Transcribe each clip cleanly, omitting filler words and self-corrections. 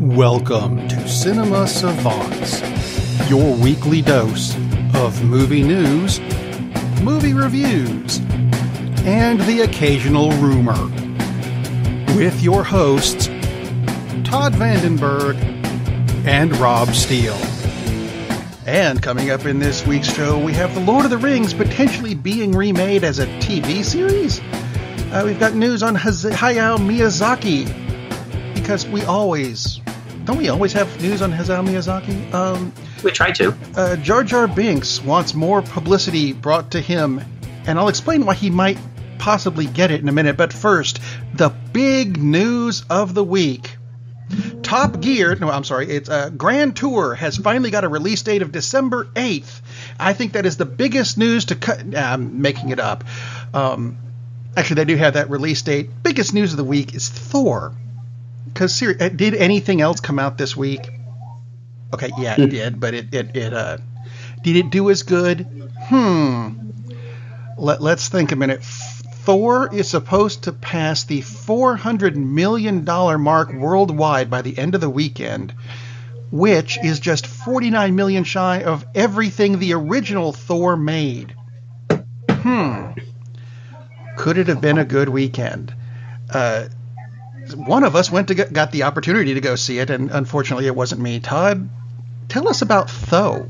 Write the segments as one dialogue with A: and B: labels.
A: Welcome to Cinema Savants, your weekly dose of movie news, movie reviews, and the occasional rumor. With your hosts, Todd Vandenberg and Rob Steele. And coming up in this week's show, we have The Lord of the Rings potentially being remade as a TV series. We've got news on Hayao Miyazaki, because don't we always have news on Hayao Miyazaki?
B: We try to.
A: Jar Jar Binks wants more publicity brought to him, and I'll explain why he might possibly get it in a minute. But first, the big news of the week. It's Grand Tour has finally got a release date of December 8th. I think that is the biggest news to cut. I'm making it up. Actually, they do have that release date. Biggest news of the week is Thor. Because did anything else come out this week? Okay, yeah, it did, but did it do as good? Let's think a minute. Thor is supposed to pass the $400 million mark worldwide by the end of the weekend, which is just $49 million shy of everything the original Thor made. Could it have been a good weekend? One of us got the opportunity to go see it, and unfortunately it wasn't me. Todd, tell us about Thor.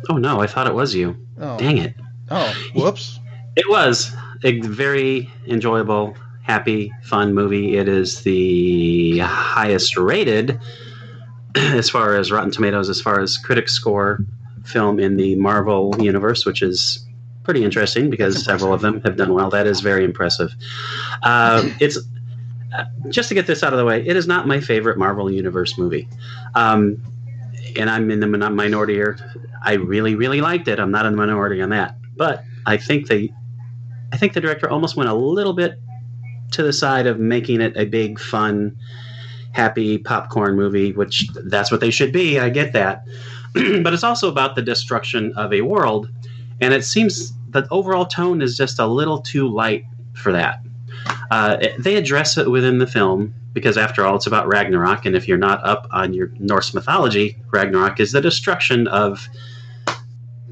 B: Oh, no, I thought it was you.
A: Oh.
B: Dang it.
A: Oh, whoops.
B: It was a very enjoyable, happy, fun movie. It is the highest rated, as far as Rotten Tomatoes, as far as critics score, film in the Marvel universe, which is pretty interesting because several of them have done well. That is very impressive. It's just to get this out of the way, it is not my favorite Marvel Universe movie. And I'm in the minority here. I really, really liked it. I'm not in the minority on that. But I think the director almost went a little bit to the side of making it a big, fun, happy popcorn movie, which that's what they should be. I get that. But it's also about the destruction of a world. And it seems the overall tone is just a little too light for that. They address it within the film because, after all, it's about Ragnarok. And if you're not up on your Norse mythology, Ragnarok is the destruction of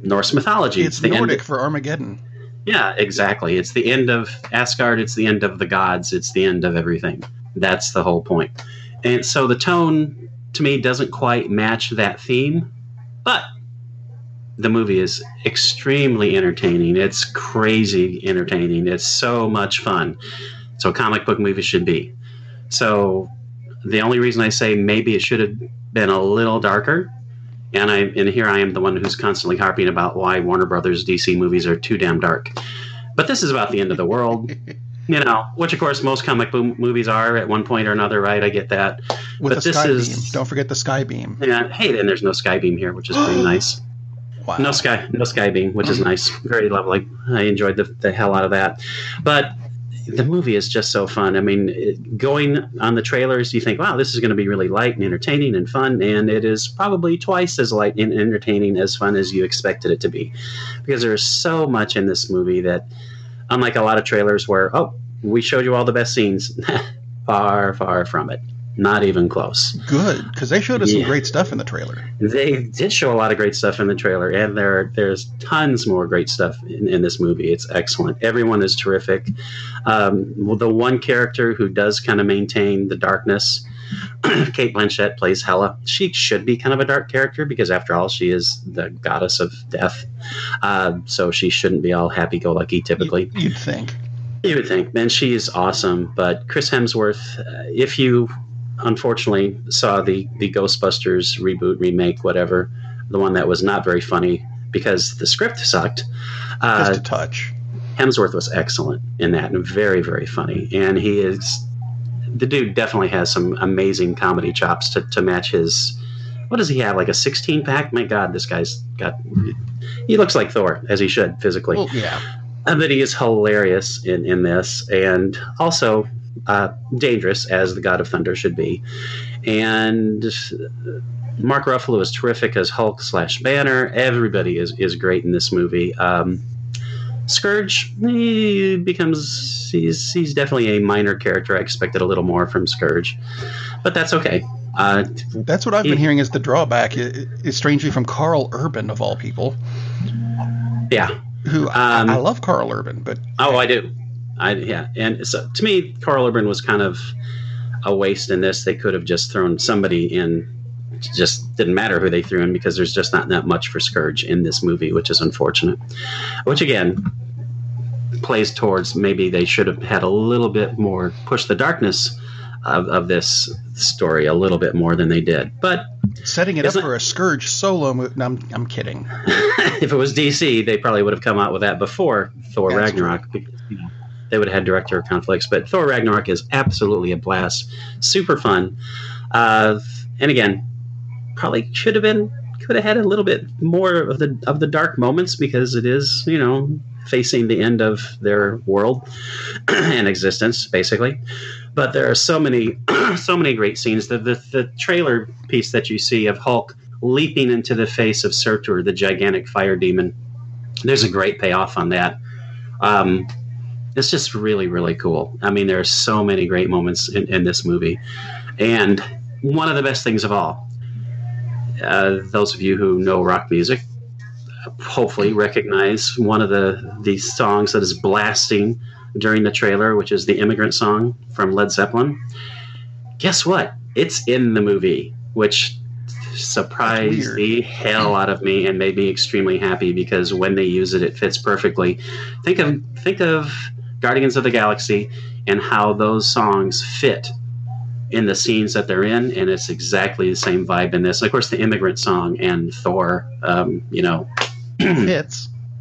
B: Norse mythology.
A: It's the Nordic for Armageddon.
B: Yeah, exactly. It's the end of Asgard. It's the end of the gods. It's the end of everything. That's the whole point. And so the tone, to me, doesn't quite match that theme. But the movie is extremely entertaining. It's crazy entertaining. It's so much fun. So comic book movies should be. So the only reason I say maybe it should have been a little darker, and here I am the one who's constantly harping about why Warner Brothers DC movies are too damn dark. But this is about the end of the world, which of course most comic book movies are at one point or another, right? I get that.
A: With the sky beam. Don't forget the sky beam.
B: Yeah, hey, and there's no sky beam here, which is pretty nice.
A: Wow.
B: No sky beam, which is nice. Very lovely. I enjoyed the hell out of that. But the movie is just so fun. I mean, going on the trailers, you think, wow, this is going to be really light and entertaining and fun. And it is probably twice as light and entertaining as fun as you expected it to be. Because there's so much in this movie that, unlike a lot of trailers where, oh, we showed you all the best scenes, far, far from it. Not even close. Good,
A: because they showed us some great stuff in the trailer.
B: They did show a lot of great stuff in the trailer, and there's tons more great stuff in this movie. It's excellent. Everyone is terrific. The one character who does kind of maintain the darkness, Cate Blanchett plays Hela. She should be kind of a dark character because, after all, she is the goddess of death. So she shouldn't be all happy-go-lucky typically.
A: You'd think.
B: You would think. And she is awesome. But Chris Hemsworth, if you unfortunately saw the Ghostbusters reboot, remake, whatever, the one that was not very funny because the script sucked.
A: Just a touch.
B: Hemsworth was excellent in that and very, very funny. And the dude definitely has some amazing comedy chops to match his, what does he have, like a 16-pack? My God, this guy's he looks like Thor, as he should, physically.
A: Well, yeah.
B: But he is hilarious in this, and also dangerous, as the God of Thunder should be. And Mark Ruffalo is terrific as Hulk/Banner. Everybody is great in this movie. Scourge, he's definitely a minor character. I expected a little more from Scourge, but that's okay.
A: That's what I've been hearing is the drawback. Is strangely from Carl Urban of all people.
B: Yeah,
A: who I love Carl Urban, but
B: I do. And so to me, Carl Urban was kind of a waste in this. They could have just thrown somebody in. It just didn't matter who they threw in because there's just not that much for Scourge in this movie, which is unfortunate. Which again plays towards maybe they should have had a little bit more, push the darkness of this story a little bit more than they did. But
A: setting it up for a Scourge solo movie. No, I'm kidding.
B: If it was DC, they probably would have come out with that before Thor Ragnarok. Because, they would have had director conflicts. But Thor Ragnarok is absolutely a blast. Super fun. And again, probably could have had a little bit more of the dark moments because it is, facing the end of their world and existence, basically. But there are so many great scenes. The trailer piece that you see of Hulk leaping into the face of Surtur, the gigantic fire demon, there's a great payoff on that. It's just really, really cool. I mean, there are so many great moments in this movie. And one of the best things of all, those of you who know rock music hopefully recognize one of the songs that is blasting during the trailer, which is the Immigrant Song from Led Zeppelin. Guess what? It's in the movie, which surprised the hell out of me and made me extremely happy because when they use it, it fits perfectly. Think of Guardians of the Galaxy and how those songs fit in the scenes that they're in, and it's exactly the same vibe in this. Of course, the Immigrant Song and Thor,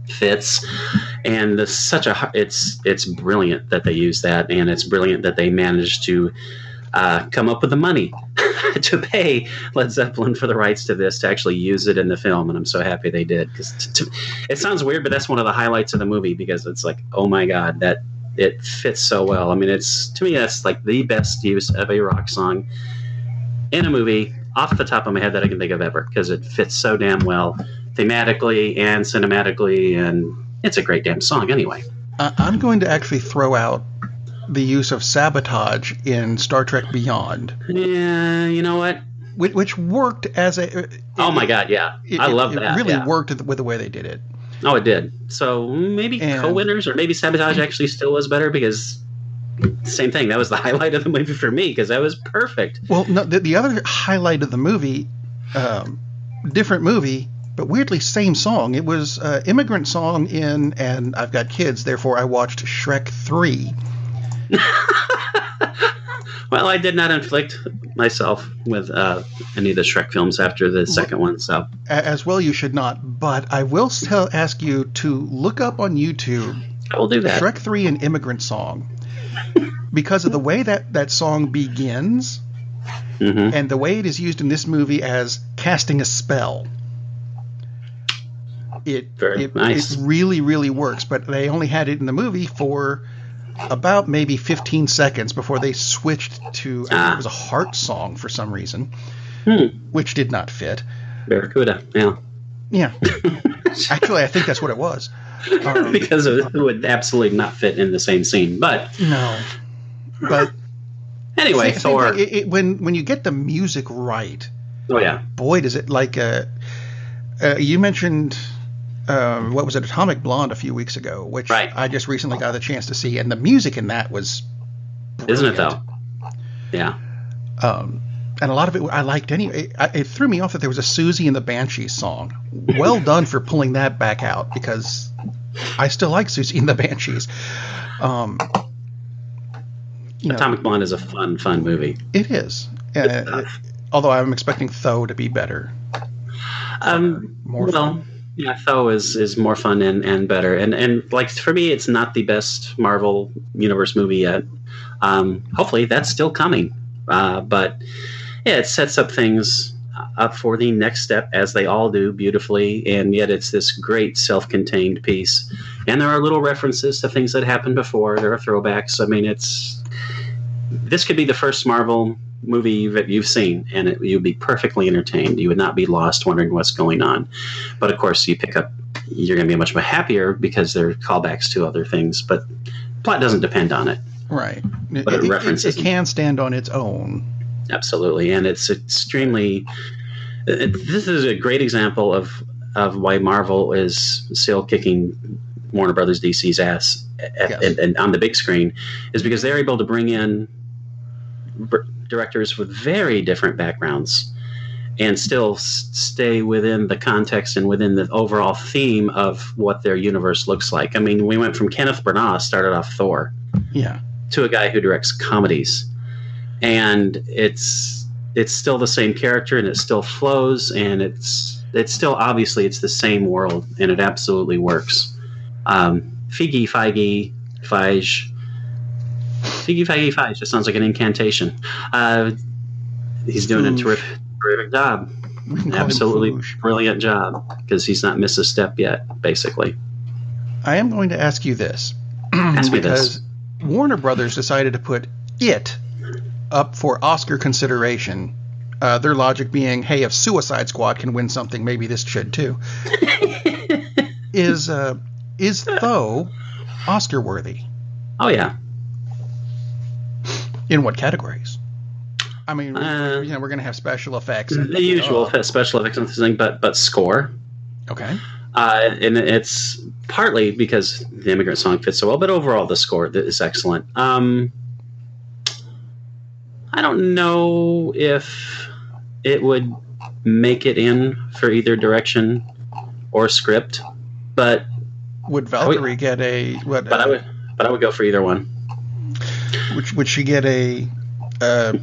B: fits, and it's brilliant that they use that, and it's brilliant that they managed to come up with the money to pay Led Zeppelin for the rights to this to actually use it in the film, and I'm so happy they did because it sounds weird, but that's one of the highlights of the movie because it's like, oh my god, that it fits so well. I mean, to me that's like the best use of a rock song in a movie off the top of my head that I can think of ever because it fits so damn well thematically and cinematically, and it's a great damn song anyway.
A: I'm going to actually throw out the use of sabotage in Star Trek Beyond.
B: Yeah, you know what?
A: Which worked as a...
B: oh my god, yeah. I love that.
A: It really worked with the way they did it.
B: Oh, it did. So maybe co-winners, or maybe sabotage actually still was better because same thing. That was the highlight of the movie for me because that was perfect.
A: Well, no, the other highlight of the movie, different movie, but weirdly same song. It was Immigrant Song and I've got kids, therefore I watched Shrek 3.
B: Well, I did not inflict myself with any of the Shrek films after the second one, so
A: as well you should not. But I will ask you to look up on YouTube.
B: I will do that.
A: Shrek 3 and Immigrant Song, because of the way that song begins, and the way it is used in this movie as casting a spell. It really, really works. But they only had it in the movie for about maybe 15 seconds before they switched to, I think it was a heart song for some reason, which did not fit.
B: Barracuda, yeah.
A: Yeah. Actually, I think that's what it was.
B: Because it would absolutely not fit in the same scene, but... No.
A: But...
B: anyway, Thor...
A: when you get the music right...
B: oh, yeah.
A: Boy, does it like... you mentioned... what was it, Atomic Blonde a few weeks ago, which I just recently got the chance to see, and the music in that was brilliant.
B: Isn't it, though? Yeah.
A: And a lot of it I liked anyway. It threw me off that there was a Susie and the Banshees song. Well done for pulling that back out, because I still like Susie and the Banshees.
B: Atomic Blonde is a fun movie.
A: It is. Although I'm expecting Thor to be better. More fun.
B: Yeah, Thor is more fun and better. And like, for me, it's not the best Marvel Universe movie yet. Hopefully that's still coming. But yeah, it sets up things up for the next step, as they all do beautifully. And yet it's this great self-contained piece. And there are little references to things that happened before. There are throwbacks. I mean, this could be the first Marvel movie that you've seen, and you'd be perfectly entertained. You would not be lost wondering what's going on. But of course, you pick up you're going to be much more happier because they're callbacks to other things, but plot doesn't depend on it.
A: Right.
B: But it references
A: it can stand on its own.
B: Absolutely, and it's extremely. This is a great example of why Marvel is still kicking Warner Brothers DC's ass and on the big screen, is because they're able to bring in directors with very different backgrounds and still stay within the context and within the overall theme of what their universe looks like. I mean, we went from Kenneth Branagh, started off Thor, to a guy who directs comedies, and it's still the same character, and it still flows, and it's still, obviously it's the same world, and it absolutely works. Figgy Feige Feige just sounds like an incantation. He's doing a terrific job. Absolutely brilliant job, because he's not missed a step yet, basically.
A: I am going to ask you this.
B: Ask me this.
A: Warner Brothers decided to put it up for Oscar consideration. Their logic being, hey, if Suicide Squad can win something, maybe this should too. Is Thor Oscar worthy?
B: Oh yeah.
A: In what categories? I mean, we're going to have special effects.
B: The usual special effects and thing, but score.
A: Okay.
B: And it's partly because the Immigrant Song fits so well, but overall the score is excellent. I don't know if it would make it in for either direction or script, but
A: would Valkyrie get a? What,
B: but I would go for either one.
A: Would she get a?
B: No.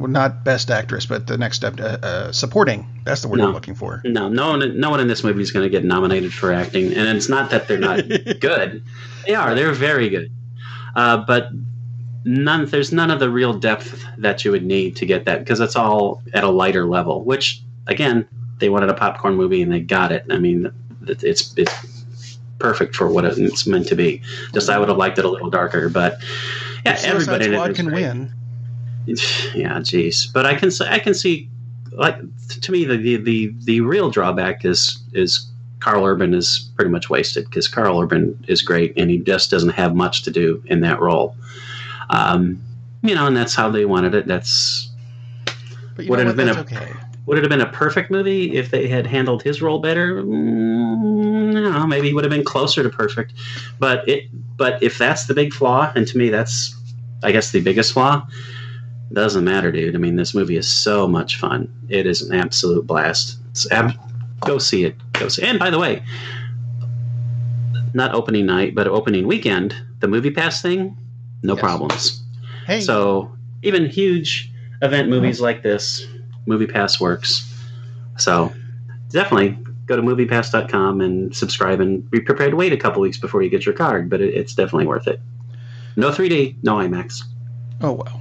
A: Not best actress, but the next step, supporting. That's the word I'm looking for.
B: No one in this movie is going to get nominated for acting, and it's not that they're not good. They are. They're very good, but there's none of the real depth that you would need to get that, because it's all at a lighter level. Which, again, they wanted a popcorn movie, and they got it. I mean, it's perfect for what it's meant to be. Just I would have liked it a little darker, but yeah, everybody in it can win. Yeah, geez, but I can see, like, to me, the real drawback is Karl Urban is pretty much wasted, because Karl Urban is great, and he just doesn't have much to do in that role. And that's how they wanted it. Would it have been a perfect movie if they had handled his role better? No, maybe he would have been closer to perfect. But if that's the big flaw, and to me that's, I guess, the biggest flaw, doesn't matter, dude. I mean, this movie is so much fun. It is an absolute blast. Go see it. Go see it. And by the way, not opening night, but opening weekend, the Movie Pass thing, no problems.
A: Hey.
B: So even huge event movies like this, Movie Pass works. So definitely go to moviepass.com and subscribe, and be prepared to wait a couple weeks before you get your card, but it's definitely worth it. No 3D, no IMAX.
A: Oh, well.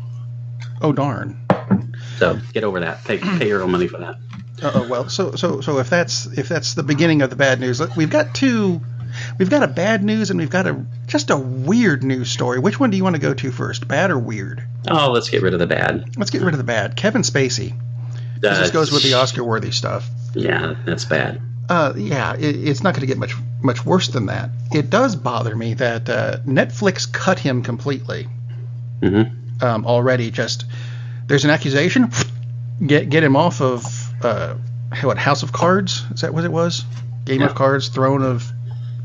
A: Oh, darn.
B: So get over that. Pay your own money for that.
A: Well, so if that's the beginning of the bad news, look, we've got a bad news, and we've got just a weird news story. Which one do you want to go to first, bad or weird?
B: Oh, let's get rid of the bad.
A: Let's get rid of the bad. Kevin Spacey. This goes with the Oscar-worthy stuff.
B: Yeah, that's bad.
A: It's not going to get much worse than that. It does bother me that Netflix cut him completely.
B: Mm-hmm.
A: Already. Just there's an accusation, get him off of House of Cards? Is that what it was? Game of Cards, Throne of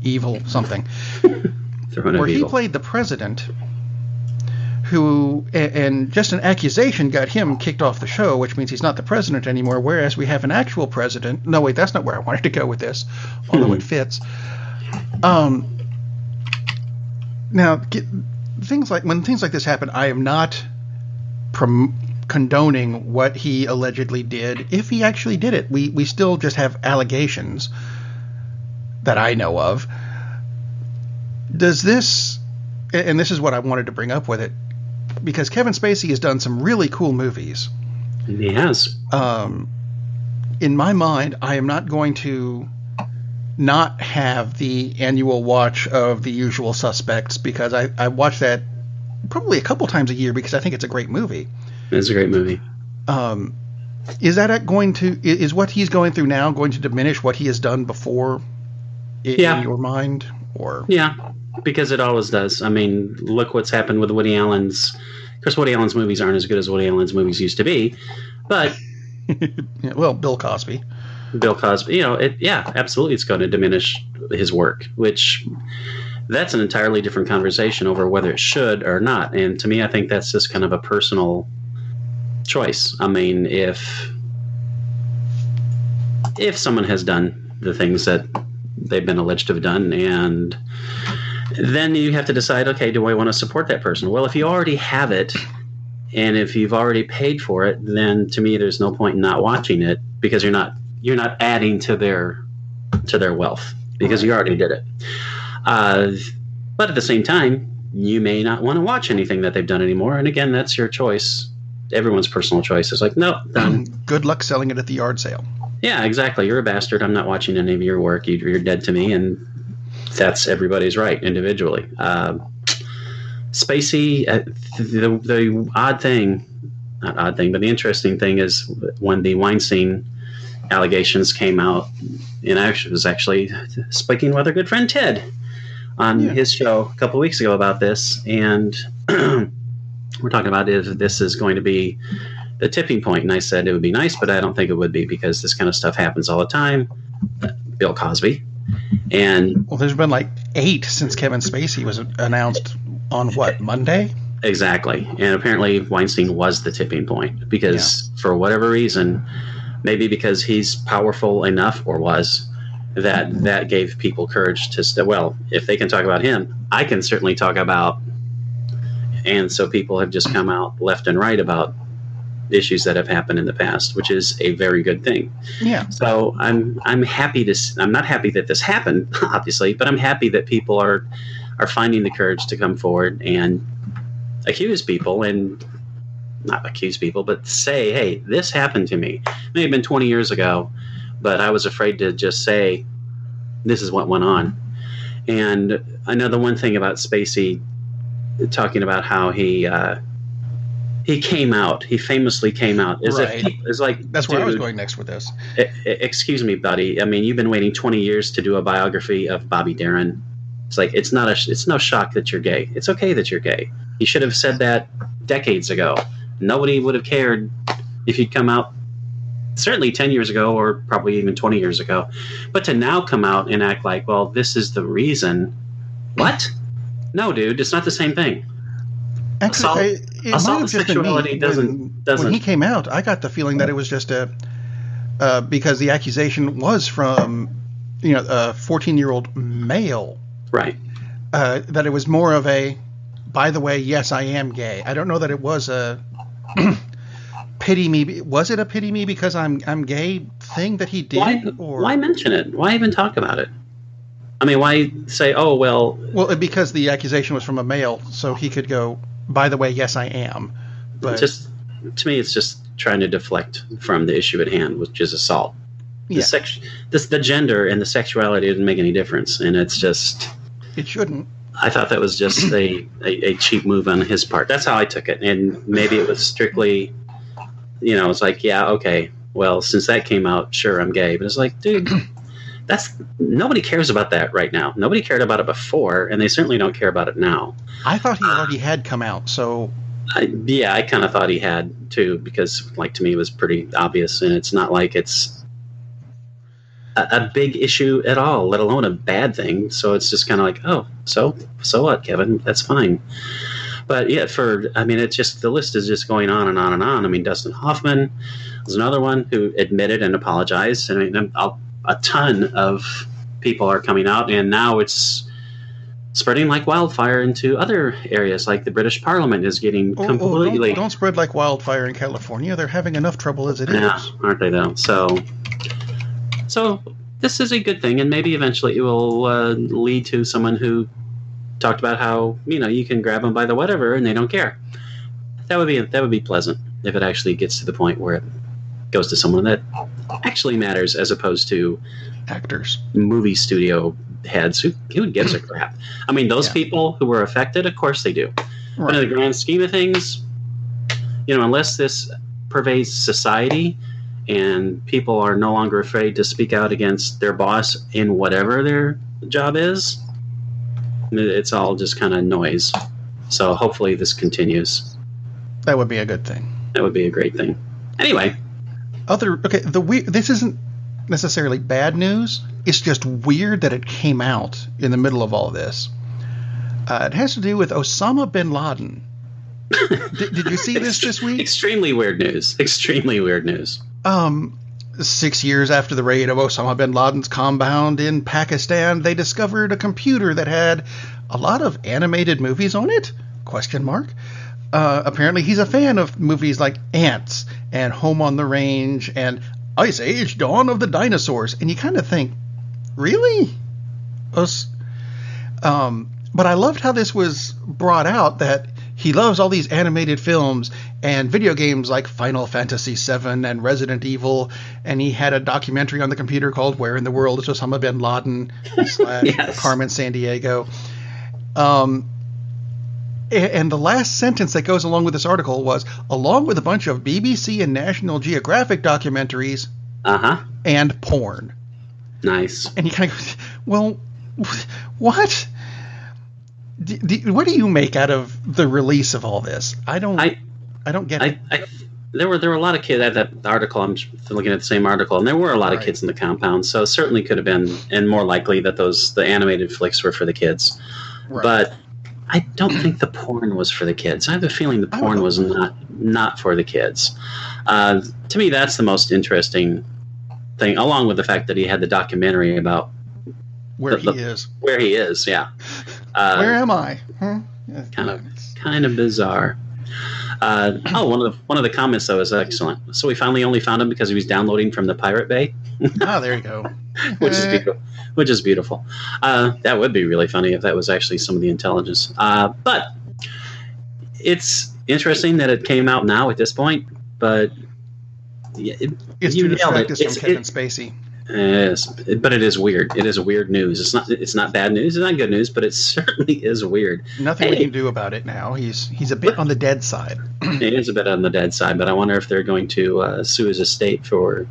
A: Evil, something. Where he played the president, who, and just an accusation got him kicked off the show, which means he's not the president anymore, whereas we have an actual president. No, wait, that's not where I wanted to go with this, although it fits. Now, things like this happen, I am not condoning what he allegedly did. If he actually did it, we still just have allegations that I know of. Does this, and this is what I wanted to bring up with it, because Kevin Spacey has done some really cool movies.
B: He has.
A: In my mind, I am not going to not have the annual watch of The Usual Suspects, because I watch that probably a couple times a year because I think it's a great movie.
B: It's a great movie.
A: Is is what he's going through now going to diminish what he has done before in your mind? Or
B: yeah, because it always does. I mean, look what's happened with Woody Allen's. Of course, Woody Allen's movies aren't as good as Woody Allen's movies used to be, but
A: well, Bill Cosby.
B: Absolutely, it's going to diminish his work, which that's an entirely different conversation over whether it should or not. And to me, I think that's just kind of a personal choice. I mean, if someone has done the things that they've been alleged to have done, and then you have to decide, okay, do I want to support that person? Well, if you already have it, and if you've already paid for it, then to me, there's no point in not watching it, because you're not adding to their wealth, because you already did it. But at the same time, you may not want to watch anything that they've done anymore. And again, that's your choice. Everyone's personal choice. It's like, no, done.
A: Good luck selling it at the yard sale.
B: Yeah, exactly. You're a bastard. I'm not watching any of your work. You're dead to me. And that's everybody's right individually. Spacey, the odd thing, not odd thing, but the interesting thing is when the Weinstein allegations came out, and I was actually speaking with our good friend Ted on his show a couple of weeks ago about this, and we're talking about if this is going to be the tipping point, and I said it would be nice, but I don't think it would be, because this kind of stuff happens all the time. Bill Cosby. And
A: well, there's been like 8 since Kevin Spacey was announced on Monday?
B: Exactly. And apparently Weinstein was the tipping point, because for whatever reason, maybe because he's powerful enough, or was, that gave people courage to say, well, if they can talk about him, I can certainly talk about. And so people have just come out left and right about issues that have happened in the past, which is a very good thing.
A: Yeah.
B: So I'm happy I'm not happy that this happened, obviously, but I'm happy that people are finding the courage to come forward and accuse people, and not accuse people, but say, hey, this happened to me. It may have been 20 years ago, but I was afraid to just say, this is what went on. And I know the one thing about Spacey, talking about how he came out, he famously came out. It's like,
A: that's where I was going next with this.
B: Excuse me, buddy. I mean, you've been waiting 20 years to do a biography of Bobby Darin. It's like, it's no shock that you're gay. It's okay that you're gay. You should have said that decades ago. Nobody would have cared if you'd come out, certainly 10 years ago, or probably even 20 years ago. But to now come out and act like, well, this is the reason. What? No, dude, it's not the same thing.
A: Actually,
B: assault and sexuality doesn't.
A: When he came out, I got the feeling that it was just because the accusation was from a 14-year-old male.
B: Right.
A: That it was more of a, by the way, yes, I am gay. I don't know that it was a pity me. Was it a pity me because I'm gay thing that he did?
B: Why mention it? Why even talk about it? I mean, why say, oh, well...
A: Well, because the accusation was from a male, so he could go, by the way, yes, I am. But
B: to me, it's just trying to deflect from the issue at hand, which is assault.
A: Yeah.
B: The gender and the sexuality didn't make any difference, and it's just...
A: It shouldn't.
B: I thought that was just a cheap move on his part. That's how I took it, and maybe it was strictly, it's like, yeah, okay, well, since that came out, sure, I'm gay. But it's like, dude... nobody cares about that right now. Nobody cared about it before, and they certainly don't care about it now.
A: I thought he already had come out, so...
B: I kind of thought he had, too, because, to me, it was pretty obvious, and it's not like it's a big issue at all, let alone a bad thing. So it's just kind of like, oh, so what, Kevin? That's fine. But, yeah, it's just, the list is just going on and on and on. I mean, Dustin Hoffman was another one who admitted and apologized, and a ton of people are coming out, and now it's spreading like wildfire into other areas, like the British Parliament is getting completely...
A: Don't spread like wildfire in California. They're having enough trouble as it is.
B: Yeah, aren't they, though? So this is a good thing, and maybe eventually it will lead to someone who talked about how, you can grab them by the whatever, and they don't care. That would be pleasant if it actually gets to the point where it goes to someone that actually matters, as opposed to
A: actors,
B: movie studio heads who gives a crap. I mean, those people who were affected, of course they do. Right. But in the grand scheme of things, unless this pervades society, and people are no longer afraid to speak out against their boss in whatever their job is, it's all just kind of noise. So hopefully this continues.
A: That would be a good thing.
B: That would be a great thing. Anyway.
A: This isn't necessarily bad news. It's just weird that it came out in the middle of all this. It has to do with Osama Bin Laden. Did you see this week?
B: Extremely weird news. Extremely weird news.
A: 6 years after the raid of Osama Bin Laden's compound in Pakistan, they discovered a computer that had a lot of animated movies on it? ? Apparently he's a fan of movies like Ants and Home on the Range and Ice Age: Dawn of the Dinosaurs. And you kind of think, really? But I loved how this was brought out, that he loves all these animated films and video games like Final Fantasy VII and Resident Evil, and he had a documentary on the computer called Where in the World is Osama Bin Laden /
B: Yes.
A: Carmen Sandiego. And the last sentence that goes along with this article was, along with a bunch of BBC and National Geographic documentaries and porn.
B: Nice.
A: And you kind of go, well, what? What do you make out of the release of all this? I don't get it.
B: There were a lot of kids at that article. I'm looking at the same article, and there were a lot of kids in the compound. So it certainly could have been, and more likely that the animated flicks were for the kids. Right. But I don't think the porn was for the kids. I have a feeling the porn was not for the kids. To me, that's the most interesting thing, along with the fact that he had the documentary about
A: where he is.
B: Where he is, yeah.
A: Where am I? Huh?
B: Kind of bizarre. One of the comments though is excellent. So we finally only found him because he was downloading from the Pirate Bay.
A: There you go.
B: Which is beautiful. That would be really funny if that was actually some of the intelligence. But it's interesting that it came out now at this point. But
A: it's to distract us from Kevin Spacey.
B: Yes, but it is weird. It is weird news. It's not bad news. It's not good news, but it certainly is weird.
A: Nothing we can do about it now. He's a bit on the dead side.
B: He is a bit on the dead side, but I wonder if they're going to sue his estate for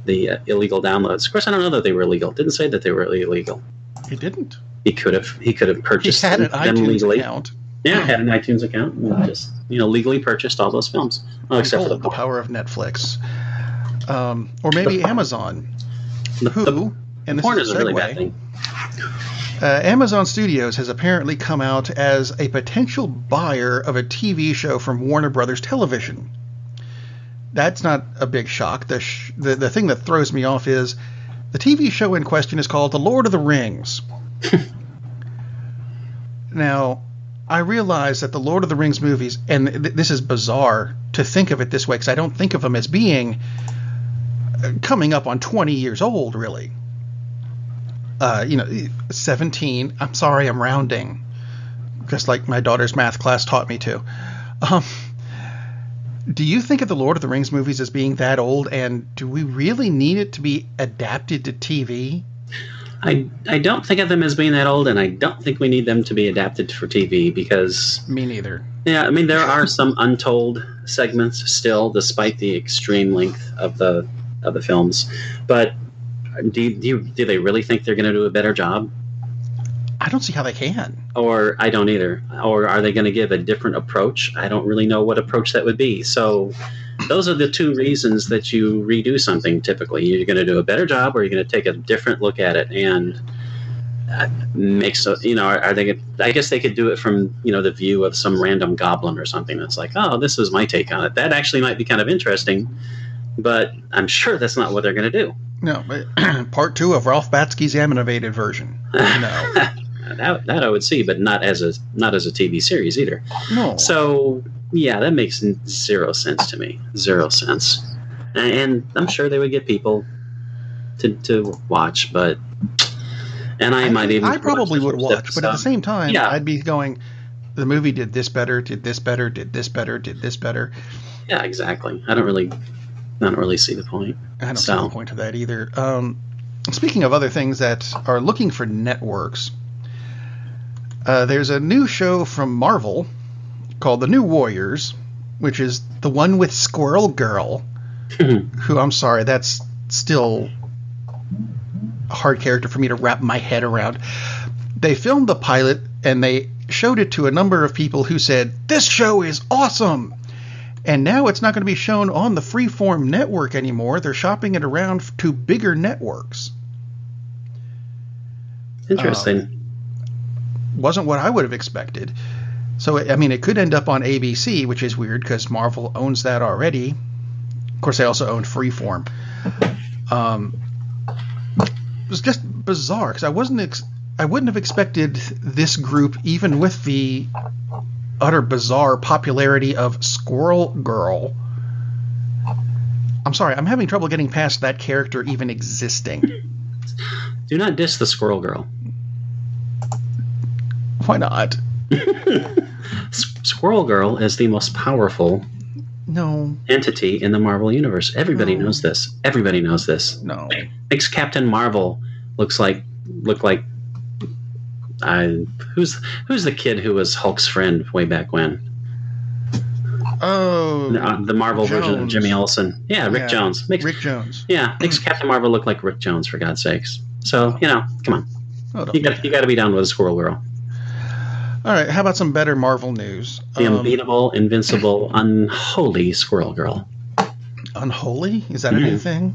B: the illegal downloads. Of course, I don't know that they were illegal. It didn't say that they were illegal.
A: He didn't.
B: He could have purchased
A: them legally.
B: Account. Yeah, had an iTunes account and just legally purchased all those films. Well, except for the
A: power of Netflix, or maybe Amazon. And this
B: porn
A: is
B: a really bad thing.
A: Amazon Studios has apparently come out as a potential buyer of a TV show from Warner Brothers Television. That's not a big shock. The thing that throws me off is the TV show in question is called The Lord of the Rings. Now, I realize that the Lord of the Rings movies, and this is bizarre to think of it this way because I don't think of them as being coming up on 20 years old, really. 17. I'm sorry, I'm rounding. Just like my daughter's math class taught me to. Do you think of the Lord of the Rings movies as being that old, and do we really need it to be adapted to TV?
B: I don't think of them as being that old, and I don't think we need them to be adapted for TV because...
A: Me neither.
B: Yeah, I mean, there are some untold segments still, despite the extreme length of the films. But do they really think they're going to do a better job?
A: I don't see how they can.
B: Or I don't either. Or are they going to give a different approach? I don't really know what approach that would be. So those are the two reasons that you redo something typically. You're going to do a better job or you're going to take a different look at it and are they? I guess they could do it from the view of some random goblin or something that's like, oh, this is my take on it. That actually might be kind of interesting, but I'm sure that's not what they're going to do.
A: No, but part 2 of Ralph Batsky's animated version. No.
B: That I would see, but not as a TV series either.
A: No.
B: So yeah, that makes zero sense to me. 0 sense. And I'm sure they would get people to watch, but I
A: probably would watch, but at the same time, yeah. I'd be going, the movie did this better, did this better, did this better, did this better.
B: Yeah, exactly. I don't really see the point.
A: I don't see the point of that either. Speaking of other things that are looking for networks, there's a new show from Marvel called The New Warriors, which is the one with Squirrel Girl, who, I'm sorry, that's still a hard character for me to wrap my head around. They filmed the pilot and they showed it to a number of people who said, "This show is awesome." And now it's not going to be shown on the Freeform network anymore. They're shopping it around to bigger networks.
B: Interesting.
A: Wasn't what I would have expected. So, I mean, it could end up on ABC, which is weird because Marvel owns that already. Of course, they also own Freeform. It was just bizarre because I wouldn't have expected this group, even with the utter bizarre popularity of Squirrel Girl. I'm sorry, I'm having trouble getting past that character even existing.
B: Do not diss the Squirrel Girl.
A: Why not?
B: Squirrel Girl is the most powerful entity in the Marvel Universe. Everybody knows this. Everybody knows this.
A: No.
B: Makes Captain Marvel look like who's the kid who was Hulk's friend way back when?
A: Oh,
B: the Marvel version of Jimmy Olsen. Yeah, Rick Jones.
A: Rick Jones.
B: Yeah, makes Captain Marvel look like Rick Jones, for God's sakes. So, come on. You got to be down with a Squirrel Girl.
A: All right, how about some better Marvel news?
B: The unbeatable, invincible, unholy Squirrel Girl.
A: Unholy? Is that a new thing?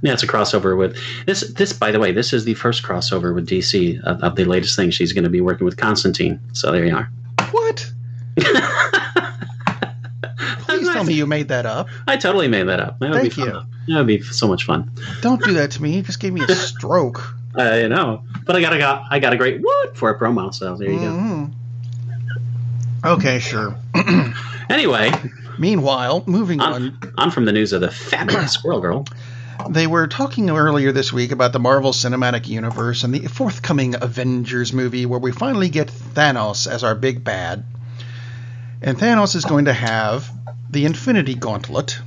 B: Yeah, it's a crossover with this. By the way, this is the first crossover with DC of the latest thing. She's going to be working with Constantine. So there you are.
A: What? Please tell me you made that up.
B: I totally made that up. That would be fun. That would be so much fun.
A: Don't do that to me. You just gave me a stroke.
B: I know, but I got a great wood for a promo. So there you go.
A: Okay, sure.
B: Anyway,
A: meanwhile, moving on
B: from the news of the fabulous Squirrel Girl.
A: They were talking earlier this week about the Marvel Cinematic Universe and the forthcoming Avengers movie where we finally get Thanos as our big bad. And Thanos is going to have the Infinity Gauntlet,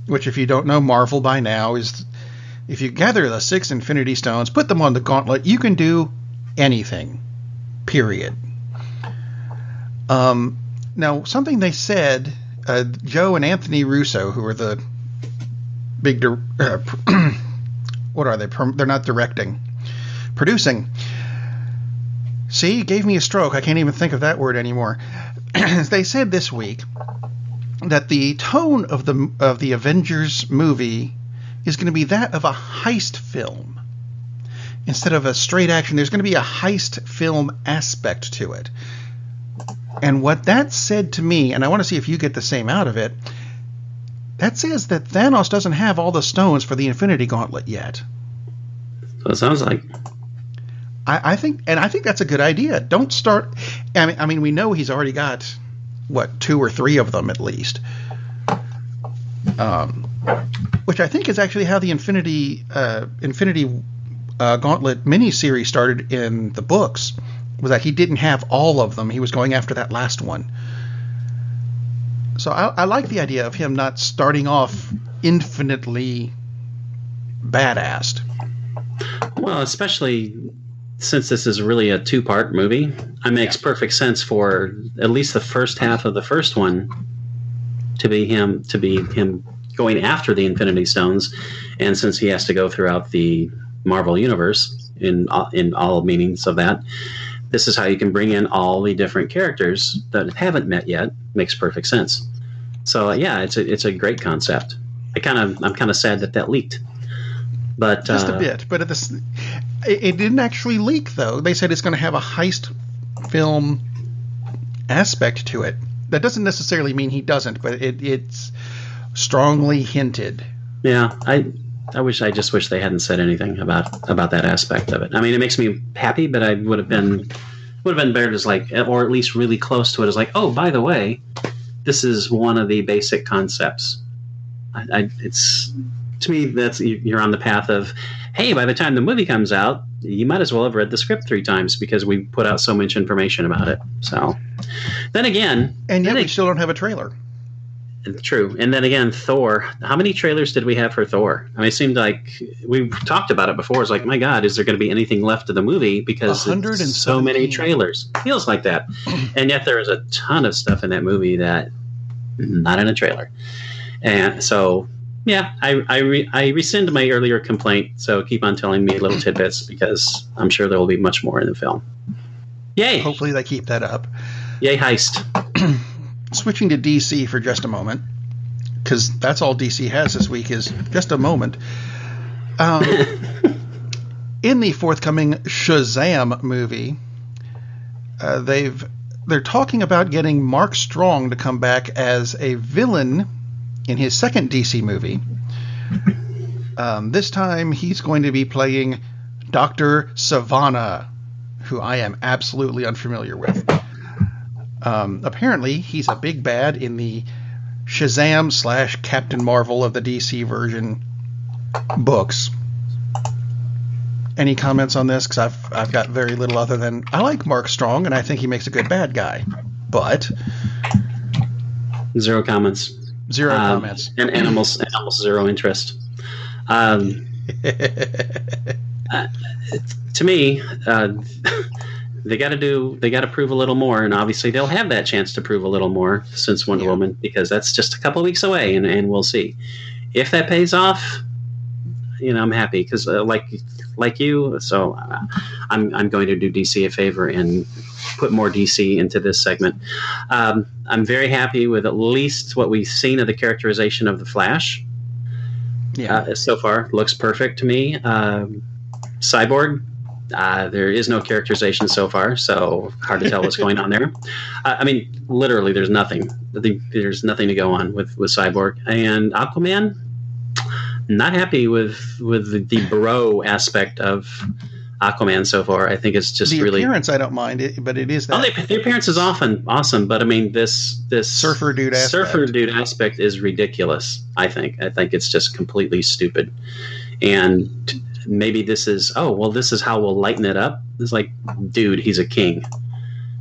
A: which, if you don't know Marvel by now, is if you gather the 6 Infinity Stones, put them on the gauntlet, you can do anything. Period. Now, something they said, Joe and Anthony Russo, who are the big, what are they? They're not directing, producing. See, you gave me a stroke. I can't even think of that word anymore. They said this week that the tone of the Avengers movie is going to be that of a heist film. Instead of a straight action, there's going to be a heist film aspect to it. And what that said to me, and I want to see if you get the same out of it, that says that Thanos doesn't have all the stones for the Infinity Gauntlet yet.
B: So it sounds like.
A: I think that's a good idea. Don't start. I mean, we know he's already got 2 or 3 of them at least. Which I think is actually how the Infinity Gauntlet miniseries started in the books. Was that he didn't have all of them. He was going after that last one. So I like the idea of him not starting off infinitely badass.
B: Well, especially since this is really a 2-part movie, it makes perfect sense for at least the first half of the first one to be him going after the Infinity Stones, and since he has to go throughout the Marvel Universe in all meanings of that, this is how you can bring in all the different characters that haven't met yet. Makes perfect sense. So yeah, it's a great concept. I'm kind of sad that leaked. But
A: just a bit, but it didn't actually leak, though. They said it's going to have a heist film aspect to it. That doesn't necessarily mean he doesn't, but it's strongly hinted.
B: Yeah, I just wish they hadn't said anything about that aspect of it. I mean, it makes me happy, but I would have been better as or at least really close to it as oh, by the way, this is one of the basic concepts. It's. To me, you're on the path of, hey, by the time the movie comes out, you might as well have read the script 3 times because we put out so much information about it. So, then again...
A: And yet we still don't have a trailer.
B: True. And then again, Thor. How many trailers did we have for Thor? I mean, it seemed like we talked about it before. It's like, my God, is there going to be anything left of the movie? Because it's so many trailers. Feels like that. And yet there is a ton of stuff in that movie that not in a trailer. And so... Yeah, I rescind my earlier complaint, so keep on telling me little tidbits because I'm sure there will be much more in the film. Yay!
A: Hopefully they keep that up.
B: Yay, heist.
A: Switching to DC for just a moment, because that's all DC has this week is just a moment. In the forthcoming Shazam movie, they're talking about getting Mark Strong to come back as a villain in his second DC movie. This time he's going to be playing Dr. Savannah, who I am absolutely unfamiliar with. Apparently he's a big bad in the Shazam / Captain Marvel of the DC version books. Any comments on this? Because I've got very little other than I like Mark Strong and I think he makes a good bad guy. But
B: zero comments.
A: Zero comments.
B: And almost zero interest. To me, they got to prove a little more, and obviously they'll have that chance to prove a little more since Wonder Woman, because that's just a couple of weeks away, and we'll see if that pays off. I'm happy because like you, so I'm going to do DC a favor and put more DC into this segment. I'm very happy with at least what we've seen of the characterization of the Flash. Yeah, so far looks perfect to me. Cyborg, there is no characterization so far, so hard to tell what's going on there. I mean, literally, there's nothing. There's nothing to go on with Cyborg and Aquaman. Not happy with the bro aspect of Aquaman so far. I think it's just
A: the
B: really
A: appearance. I don't mind it, but it is that
B: the appearance is often awesome. But I mean, this
A: surfer dude
B: aspect is ridiculous. I think it's just completely stupid. And maybe this is this is how we'll lighten it up. It's like, dude, he's a king.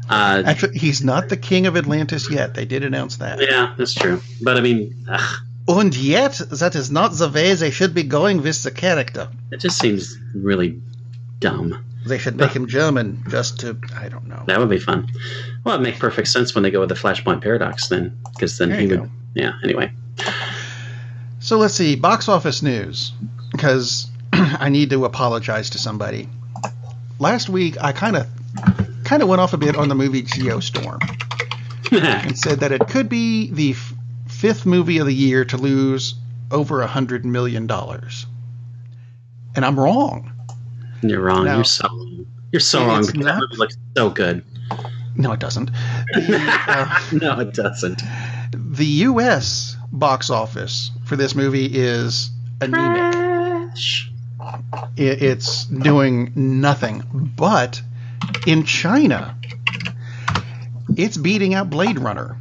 A: Actually, he's not the king of Atlantis yet. They did announce that.
B: Yeah, that's true. But I mean.
A: And yet, that is not the way they should be going with the character.
B: It just seems really dumb.
A: They should make him German just to, I don't know.
B: That would be fun. Well, it'd make perfect sense when they go with the Flashpoint Paradox then, because then he would. Yeah, anyway.
A: So let's see, box office news, because I need to apologize to somebody. Last week, I kind of went off a bit on the movie Geostorm and said that it could be the fifth movie of the year to lose over $100 million. And I'm wrong.
B: You're wrong.
A: Now,
B: you're so wrong. That movie looks so good.
A: No, it doesn't.
B: No, it doesn't.
A: The U.S. box office for this movie is anemic.
B: Trash.
A: It's doing nothing. But in China, it's beating out Blade Runner,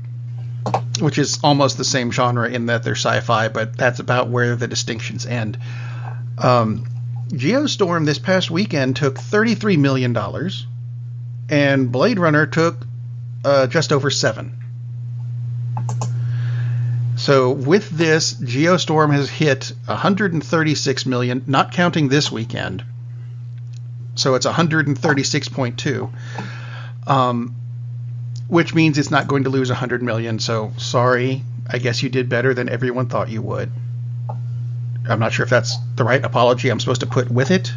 A: which is almost the same genre in that they're sci-fi, but that's about where the distinctions end. Geostorm this past weekend took $33 million, and Blade Runner took just over $7 million. So with this, Geostorm has hit $136 million, not counting this weekend. So it's 136.2. Which means it's not going to lose $100 million. So sorry, I guess you did better than everyone thought you would. I'm not sure if that's the right apology I'm supposed to put with it.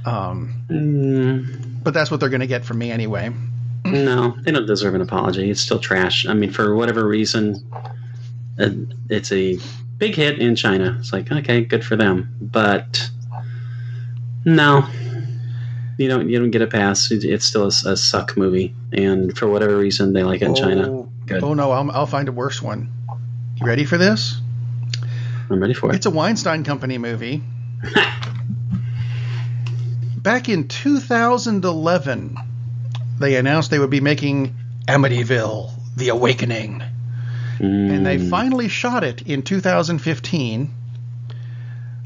A: But that's what they're going to get from me anyway.
B: No, they don't deserve an apology. It's still trash. I mean, for whatever reason, it's a big hit in China. It's like, okay, good for them. But no. You don't get a pass. It's still a suck movie, and for whatever reason, they like it in China. Good.
A: Oh no, I'll find a worse one. You ready for this?
B: I'm ready for it.
A: It's a Weinstein Company movie. Back in 2011, they announced they would be making Amityville: The Awakening, and they finally shot it in 2015.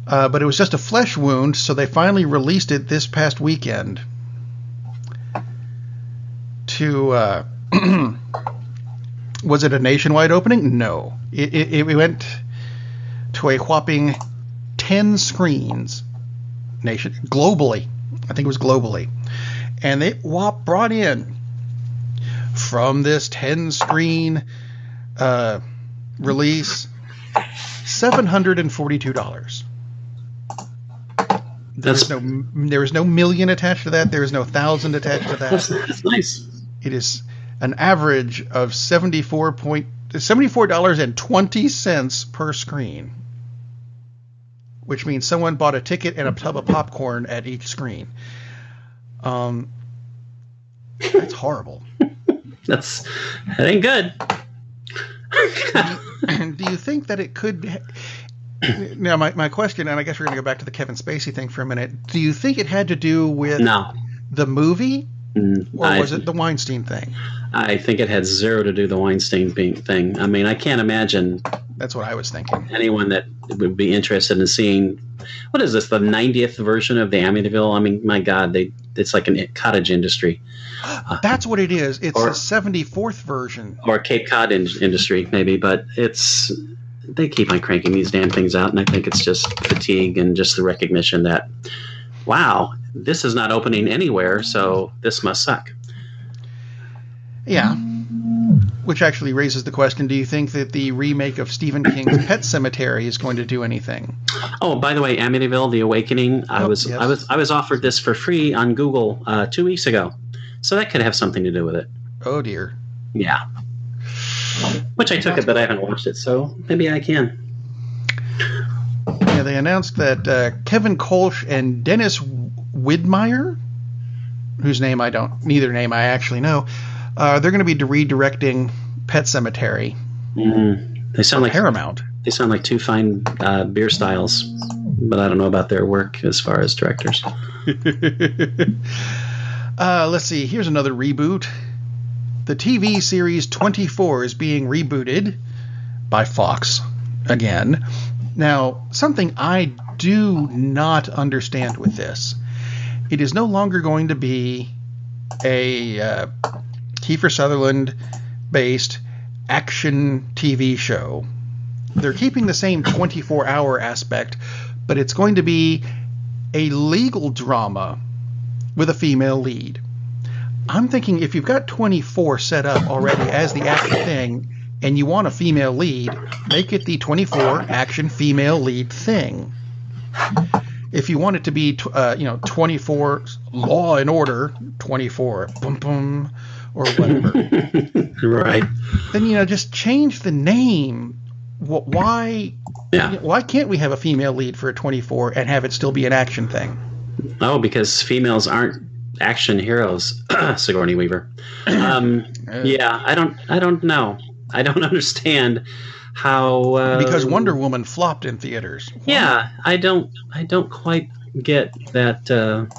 A: But it was just a flesh wound, so they finally released it this past weekend. Was it a nationwide opening? No. It went to a whopping 10 screens globally. I think it was globally. And they brought in, from this 10-screen release, $742. There is no million attached to that. There is no thousand attached to that.
B: That's nice.
A: It is an average of $74.20 per screen, which means someone bought a ticket and a tub of popcorn at each screen. That's horrible.
B: That ain't good.
A: Do you think that it could? Now, my question, and I guess we're going to go back to the Kevin Spacey thing for a minute. Do you think it had to do with the movie, or was it the Weinstein thing?
B: I think it had zero to do with the Weinstein thing. I mean, I can't imagine.
A: That's what I was thinking.
B: Anyone that would be interested in seeing, what is this, the 90th version of the Amityville? I mean, my God, it's like a cottage industry.
A: That's what it is. It's the 74th version.
B: Or Cape Cod industry, maybe, but they keep on cranking these damn things out, and I think it's just fatigue and just the recognition that, wow, this is not opening anywhere, so this must suck.
A: Yeah. Which actually raises the question, do you think that the remake of Stephen King's Pet Sematary is going to do anything?
B: Oh, by the way, Amityville: The Awakening, I was offered this for free on Google 2 weeks ago. So that could have something to do with it.
A: Oh dear.
B: Yeah. Which I took it, but I haven't watched it, so maybe I can.
A: Yeah, they announced that Kevin Kolsch and Dennis Widmeyer, whose name neither name I actually know, they're going to be redirecting Pet Sematary.
B: They sound like
A: Paramount.
B: They sound like two fine beer styles, but I don't know about their work as far as directors.
A: Let's see. Here's another reboot. The TV series 24 is being rebooted by Fox again. Now, something I do not understand with this. It is no longer going to be a Kiefer Sutherland-based action TV show. They're keeping the same 24-hour aspect, but it's going to be a legal drama with a female lead. I'm thinking if you've got 24 set up already as the action thing and you want a female lead, make it the 24 action female lead thing. If you want it to be 24 Law and Order, 24 boom boom or whatever.
B: Right.
A: Then just change the name. Why can't we have a female lead for a 24 and have it still be an action thing?
B: Oh, because females aren't action heroes, Sigourney Weaver. Yeah, I don't know. I don't understand how.
A: Because Wonder Woman flopped in theaters. Why?
B: Yeah, I don't quite get that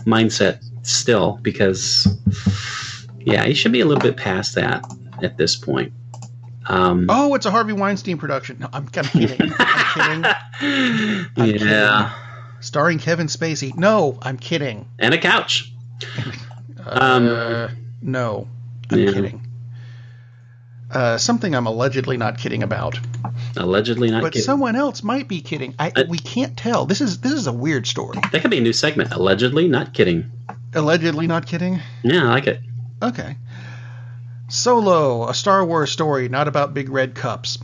B: mindset still, because you should be a little bit past that at this point.
A: It's a Harvey Weinstein production. No, I'm kidding. I'm kidding. Starring Kevin Spacey. No, I'm kidding.
B: And a couch.
A: No, I'm kidding. Something I'm allegedly not kidding about.
B: Allegedly not kidding.
A: But someone else might be kidding. We can't tell. This is a weird story.
B: That could be a new segment. Allegedly not kidding.
A: Allegedly not kidding?
B: Yeah, I like it.
A: Okay. Solo, a Star Wars story, not about big red cups.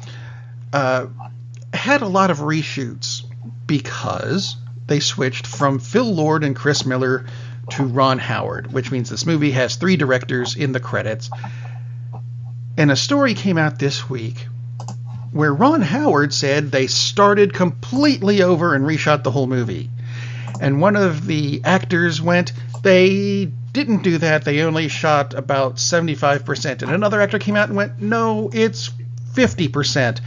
A: Had a lot of reshoots because they switched from Phil Lord and Chris Miller to Ron Howard, which means this movie has 3 directors in the credits. And a story came out this week where Ron Howard said they started completely over and reshot the whole movie. And one of the actors went, they didn't do that. They only shot about 75%. And another actor came out and went, no, it's 50%.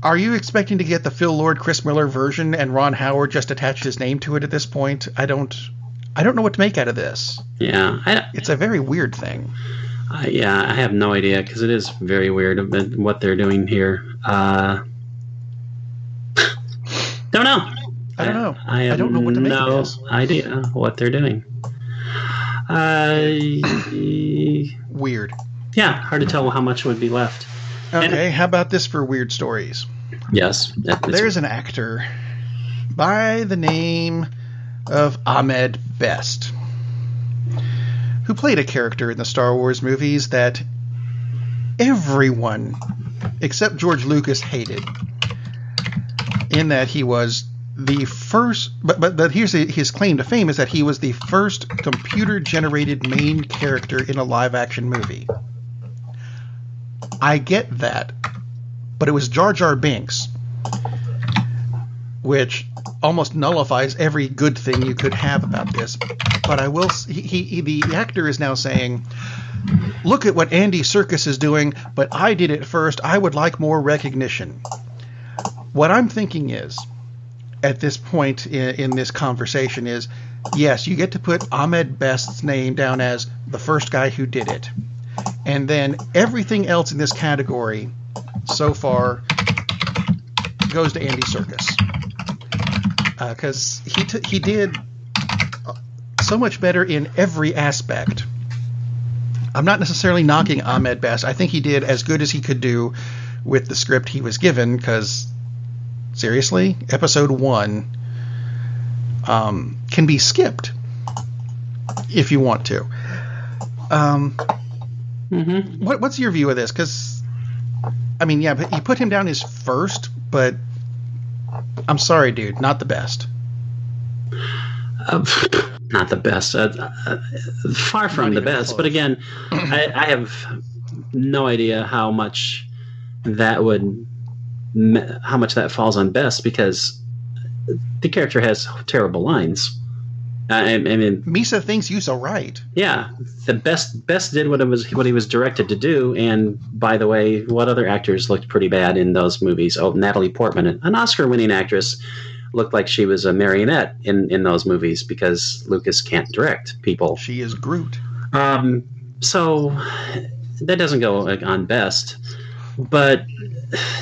A: Are you expecting to get the Phil Lord, Chris Miller version and Ron Howard just attached his name to it at this point? I don't know what to make out of this.
B: Yeah.
A: It's a very weird thing.
B: I have no idea, because it is very weird what they're doing here. Don't know.
A: I don't know. I don't know what to make of this.
B: No idea what they're doing.
A: Weird.
B: Yeah, hard to tell how much would be left.
A: Okay, how about this for weird stories?
B: Yes.
A: There's an actor by the name of Ahmed Best who played a character in the Star Wars movies that everyone except George Lucas hated, in that he was the first, but here's his claim to fame, is that he was the first computer-generated main character in a live-action movie. I get that, but it was Jar Jar Binks, which almost nullifies every good thing you could have about this. But I will, the actor is now saying, look at what Andy Serkis is doing, but I did it first. I would like more recognition. What I'm thinking is, at this point in this conversation is, yes, you get to put Ahmed Best's name down as the first guy who did it. And then everything else in this category so far goes to Andy Serkis. Because he did so much better in every aspect. I'm not necessarily knocking Ahmed Best. I think he did as good as he could do with the script he was given, because seriously, episode 1 can be skipped if you want to. What's your view of this? Because, I mean, yeah, but you put him down as first, but I'm sorry, dude, not the best.
B: Not the best. Far from the best. Close. But again, I have no idea how much that falls on best, because the character has terrible lines. I mean,
A: Misa thinks you so right.
B: Yeah, the best did what he was directed to do. And by the way, what other actors looked pretty bad in those movies? Oh, Natalie Portman, an Oscar-winning actress, looked like she was a marionette in those movies, because Lucas can't direct people.
A: She is Groot.
B: So that doesn't go on best. But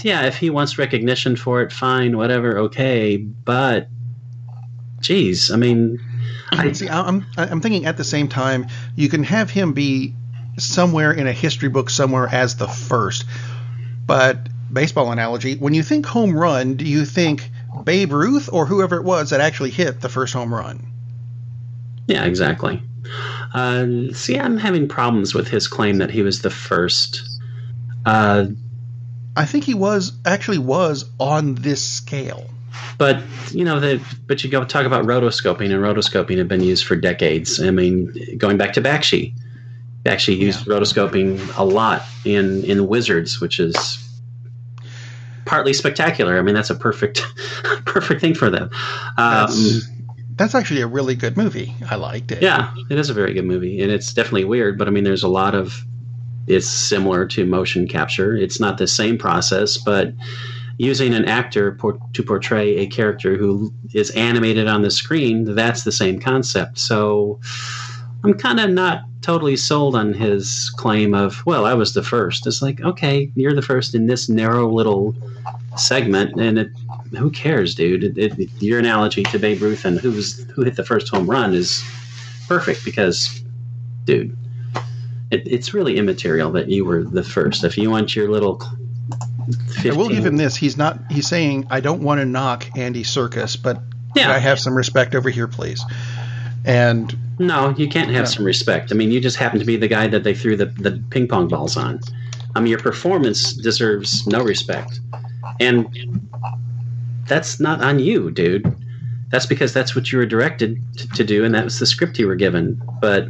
B: yeah, if he wants recognition for it, fine, whatever, okay. But geez, I mean,
A: I'm thinking at the same time, you can have him be somewhere in a history book somewhere as the first. But baseball analogy, when you think home run, do you think Babe Ruth or whoever it was that actually hit the first home run?
B: Yeah, exactly. See, I'm having problems with his claim that he was the first.
A: I think he was on this scale.
B: But you go talk about rotoscoping, and rotoscoping had been used for decades. I mean, going back to Bakshi used rotoscoping a lot in Wizards, which is partly spectacular. I mean, that's a perfect thing for them.
A: That's actually a really good movie. I liked it.
B: Yeah, it is a very good movie, and it's definitely weird. But I mean, there's a lot of it's similar to motion capture. It's not the same process, but using an actor to portray a character who is animated on the screen, that's the same concept. So I'm kind of not totally sold on his claim of, well, I was the first. It's like, okay, you're the first in this narrow little segment, and who cares, dude? Your analogy to Babe Ruth and who hit the first home run is perfect, because, dude, it's really immaterial that you were the first. If you want your little 15.
A: I will give him this. He's saying, I don't want to knock Andy Serkis, but could I have some respect over here, please? And
B: no, you can't have some respect. I mean, you just happen to be the guy that they threw the ping pong balls on. I mean, your performance deserves no respect. And that's not on you, dude. That's because that's what you were directed to do, and that was the script you were given. But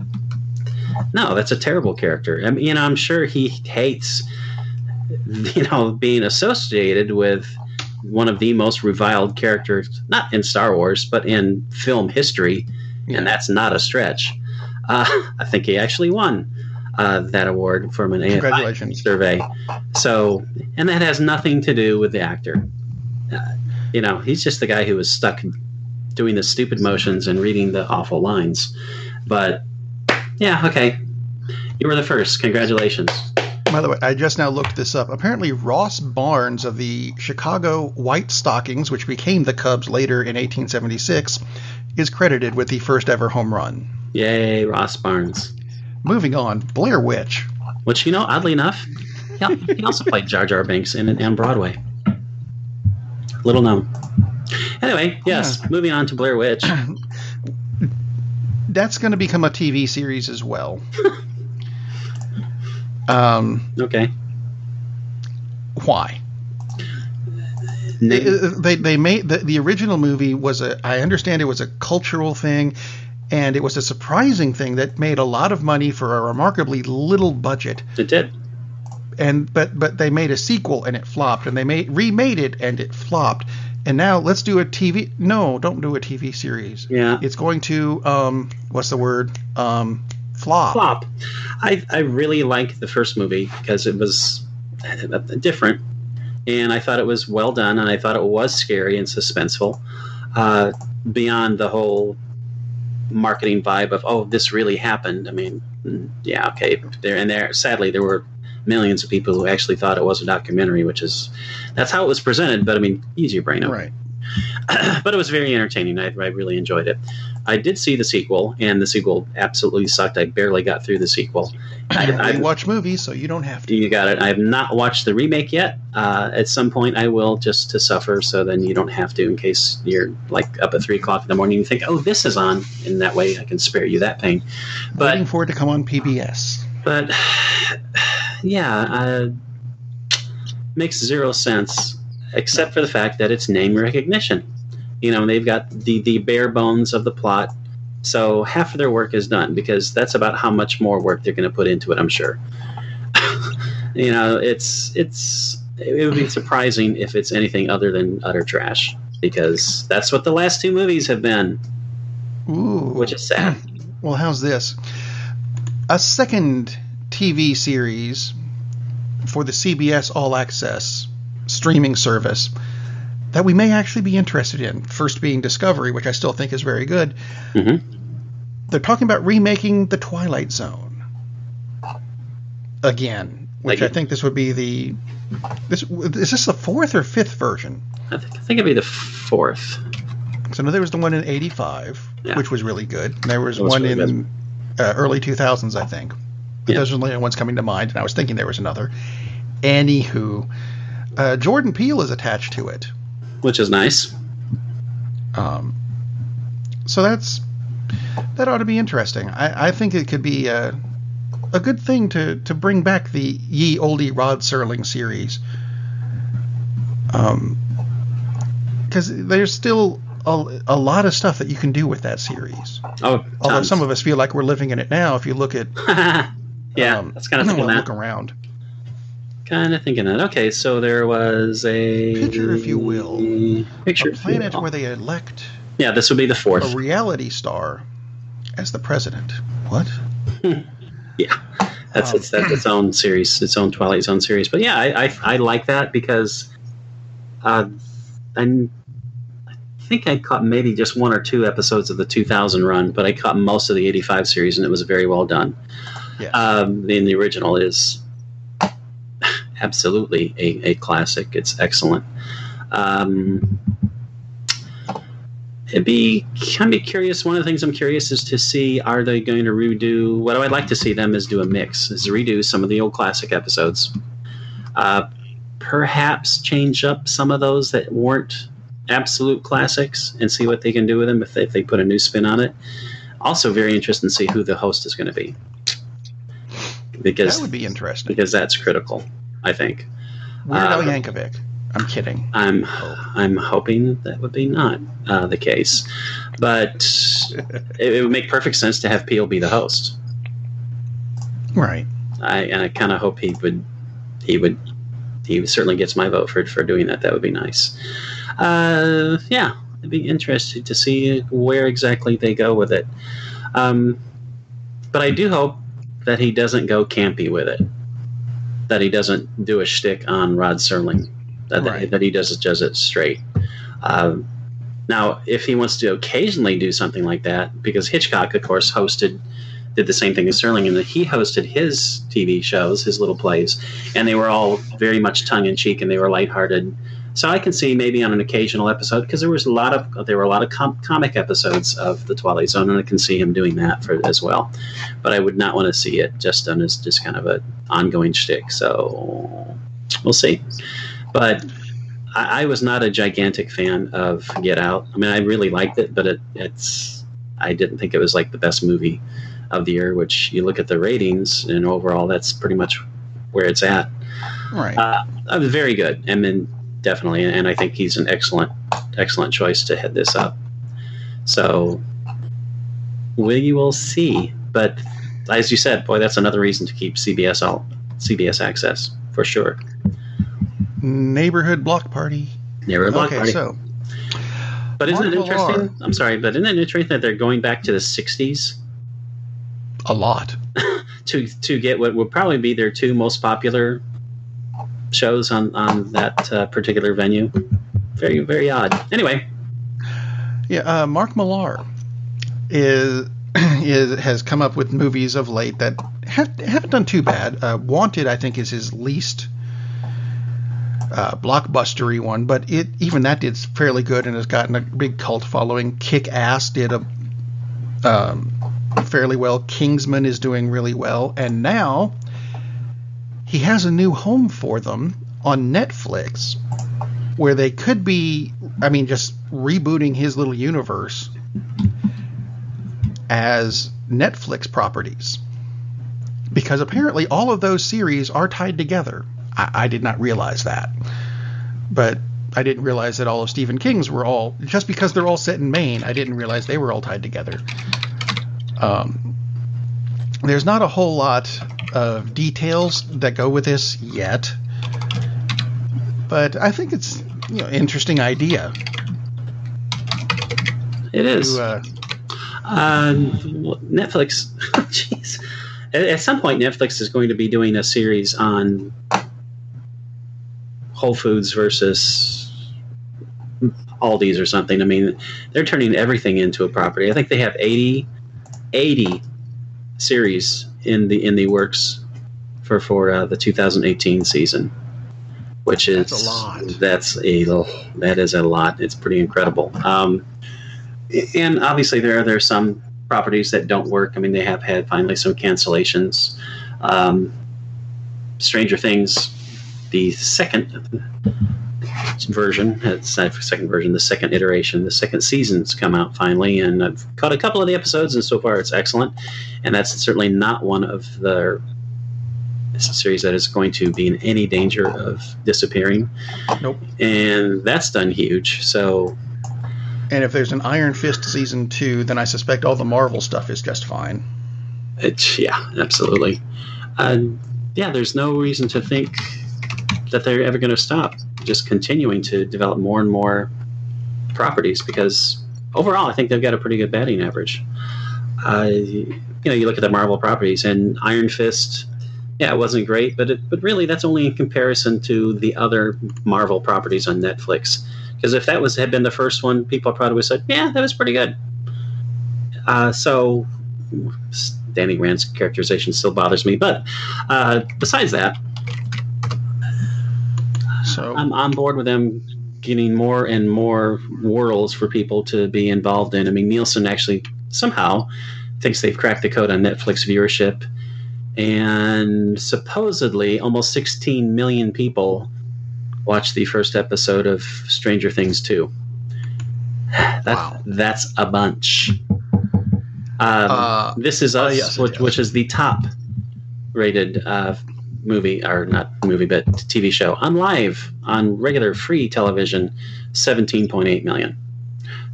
B: no, that's a terrible character. I mean, I'm sure he hates being associated with one of the most reviled characters, not in Star Wars, but in film history, and that's not a stretch. I think he actually won that award from an AFI survey. So, and that has nothing to do with the actor. He's just the guy who was stuck doing the stupid motions and reading the awful lines. But yeah, okay, you were the first. Congratulations.
A: By the way, I just now looked this up. Apparently, Ross Barnes of the Chicago White Stockings, which became the Cubs later in 1876, is credited with the first ever home run.
B: Yay, Ross Barnes.
A: Moving on, Blair Witch.
B: Which, oddly enough, he also played Jar Jar Binks on Broadway. Little known. Anyway, yes, moving on to Blair Witch.
A: That's going to become a TV series as well.
B: Okay.
A: Why? They made the original movie was I understand it was a cultural thing, and it was a surprising thing that made a lot of money for a remarkably little budget.
B: It did.
A: But they made a sequel and it flopped, and they remade it and it flopped, and now let's do a TV. No, don't do a TV series.
B: Yeah,
A: it's going to what's the word? Flop.
B: Flop. I really liked the first movie because it was different, and I thought it was well done, and I thought it was scary and suspenseful, beyond the whole marketing vibe of, oh, this really happened. I mean, yeah, okay. Sadly, there were millions of people who actually thought it was a documentary, that's how it was presented. But I mean, use your brain.
A: Right.
B: But it was very entertaining. I really enjoyed it. I did see the sequel, and the sequel absolutely sucked. I barely got through the sequel.
A: I watch movies, so you don't have to.
B: You got it. I have not watched the remake yet. At some point, I will, just to suffer, so then you don't have to, in case you're like up at 3 o'clock in the morning and you think, oh, this is on, and that way I can spare you that pain. But
A: waiting for it to come on PBS.
B: But yeah, makes zero sense, except for the fact that it's name recognition. You know, they've got the bare bones of the plot, so half of their work is done, because that's about how much more work they're going to put into it, I'm sure. You know, it would be surprising if it's anything other than utter trash, because that's what the last 2 movies have been.
A: Ooh.
B: Which is sad.
A: Well, how's this? A second TV series for the CBS All Access streaming service that we may actually be interested in. First being Discovery, which I still think is very good.
B: Mm-hmm.
A: They're talking about remaking The Twilight Zone again, which I think this would be is this the 4th or 5th version?
B: I think it'd be the 4th.
A: So there was the one in '85, which was really good. There was one
B: really
A: in early 2000s, I think.
B: Yeah.
A: Those are the only ones coming to mind, and I was thinking there was another. Anywho, Jordan Peele is attached to it,
B: which is nice.
A: So that ought to be interesting. I think it could be a good thing to bring back the Ye Olde Rod Serling series, because there's still a lot of stuff that you can do with that series.
B: Oh, tons.
A: Although some of us feel like we're living in it now. If you look at
B: that's kind of thinking that.
A: Look around.
B: Kind of thinking that. Okay, so there was a
A: picture, if you will,
B: picture,
A: a planet where they elect.
B: Yeah, this would be the 4th.
A: A reality star as the president. What?
B: Yeah, that's its own series, its own Twilight Zone series. But yeah, I like that because I think I caught maybe just 1 or 2 episodes of the 2000 run, but I caught most of the 85 series, and it was very well done.
A: Yes.
B: The original is absolutely a classic. It's excellent. I'd be curious. One of the things I'm curious is to see, are they going to redo? What I'd like to see them is do a mix, is redo some of the old classic episodes. Perhaps change up some of those that weren't absolute classics and see what they can do with them if they put a new spin on it. Also very interested to see who the host is going to be. Because
A: that would be interesting.
B: Because that's critical, I think.
A: Weird Al Yankovic. I'm kidding.
B: I'm hoping that would be not the case, but it would make perfect sense to have Peele be the host.
A: Right.
B: I kind of hope he certainly gets my vote for doing that. That would be nice. Yeah, I'd be interested to see where exactly they go with it. But I do hope that he doesn't go campy with it. That he doesn't do a shtick on Rod Serling. That he does it straight. Now, if he wants to occasionally do something like that, because Hitchcock, of course, did the same thing as Serling, and he hosted his TV shows, his little plays, and they were all very much tongue-in-cheek, and they were lighthearted. So I can see maybe on an occasional episode, because there were a lot of comic episodes of the Twilight Zone, and I can see him doing that as well. But I would not want to see it just done as just kind of an ongoing shtick. So we'll see. But I was not a gigantic fan of Get Out. I mean, I really liked it, but I didn't think it was like the best movie of the year, which you look at the ratings, and overall that's pretty much where it's at.
A: Right.
B: Very good. And then definitely, and I think he's an excellent choice to head this up. So we will see. But as you said, boy, that's another reason to keep CBS access for sure.
A: Neighborhood Block Party.
B: Neighborhood Block Party.
A: So,
B: but isn't it interesting? I'm sorry, but isn't it interesting that they're going back to the 60s?
A: A lot.
B: to get what would probably be their two most popular shows on that particular venue. Very, very odd. Anyway.
A: Yeah, Mark Millar has come up with movies of late that haven't done too bad. Wanted, I think, is his least blockbustery one, but even that did fairly good and has gotten a big cult following. Kick-Ass did fairly well. Kingsman is doing really well, and now he has a new home for them on Netflix, where they could be, just rebooting his little universe as Netflix properties, because apparently all of those series are tied together. I did not realize that, but I didn't realize that all of Stephen King's were all, just because they're all set in Maine, I didn't realize they were all tied together. There's not a whole lot of details that go with this yet, but I think it's interesting idea.
B: It is. Netflix. Jeez. At some point, Netflix is going to be doing a series on Whole Foods versus Aldi's or something. They're turning everything into a property. I think they have 80 series in the works for the 2018 season, which is
A: a lot.
B: That is a lot. It's pretty incredible. And obviously there are some properties that don't work. They have had finally some cancellations. Stranger Things, the second version, the second iteration, the second season's come out finally, and I've caught a couple of the episodes, and so far it's excellent. And that's certainly not one of the series that is going to be in any danger of disappearing.
A: Nope. And
B: that's done huge. So.
A: And if there's an Iron Fist season 2, then I suspect all the Marvel stuff is just fine.
B: Yeah, absolutely. There's no reason to think that they're ever going to stop just continuing to develop more and more properties, because overall I think they've got a pretty good batting average. You look at the Marvel properties, and Iron Fist, it wasn't great, but really that's only in comparison to the other Marvel properties on Netflix. Because if that had been the first one, people probably would have said, yeah, that was pretty good. So Danny Rand's characterization still bothers me. But besides that, I'm on board with them getting more and more worlds for people to be involved in. Nielsen actually somehow thinks they've cracked the code on Netflix viewership. And supposedly almost 16 million people watched the first episode of Stranger Things 2.
A: Wow.
B: That's a bunch. This Is Us,
A: yes,
B: which is the top rated movie, or not movie, but TV show on regular free television, 17.8 million.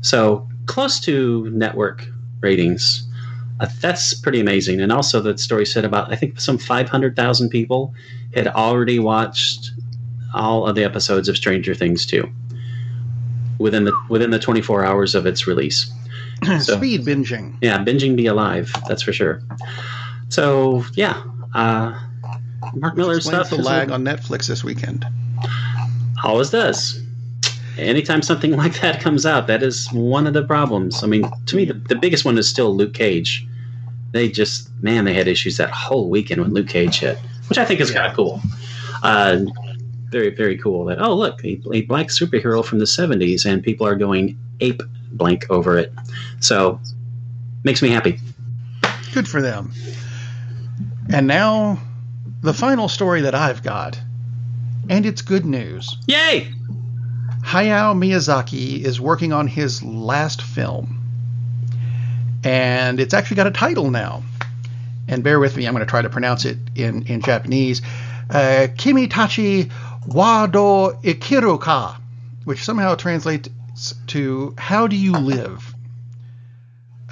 B: So close to network ratings. That's pretty amazing. And also the story said about, I think, some 500,000 people had already watched all of the episodes of Stranger Things 2 within the 24 hours of its release. So,
A: speed binging.
B: Yeah, binging be alive, that's for sure. So, yeah. Mark Millar's stuff.
A: The lag on Netflix this weekend.
B: Always does. Anytime something like that comes out, that is one of the problems. To me, the biggest one is still Luke Cage. They had issues that whole weekend when Luke Cage hit, which I think is kind of cool. Very, very cool that, oh, look, a black superhero from the 70s, and people are going ape blank over it. So, makes me happy.
A: Good for them. And now, the final story that I've got, and it's good news.
B: Yay!
A: Hayao Miyazaki is working on his last film. And it's actually got a title now. And bear with me, I'm going to try to pronounce it in Japanese. Kimitachi Wado Ikiruka, which somehow translates to How Do You Live?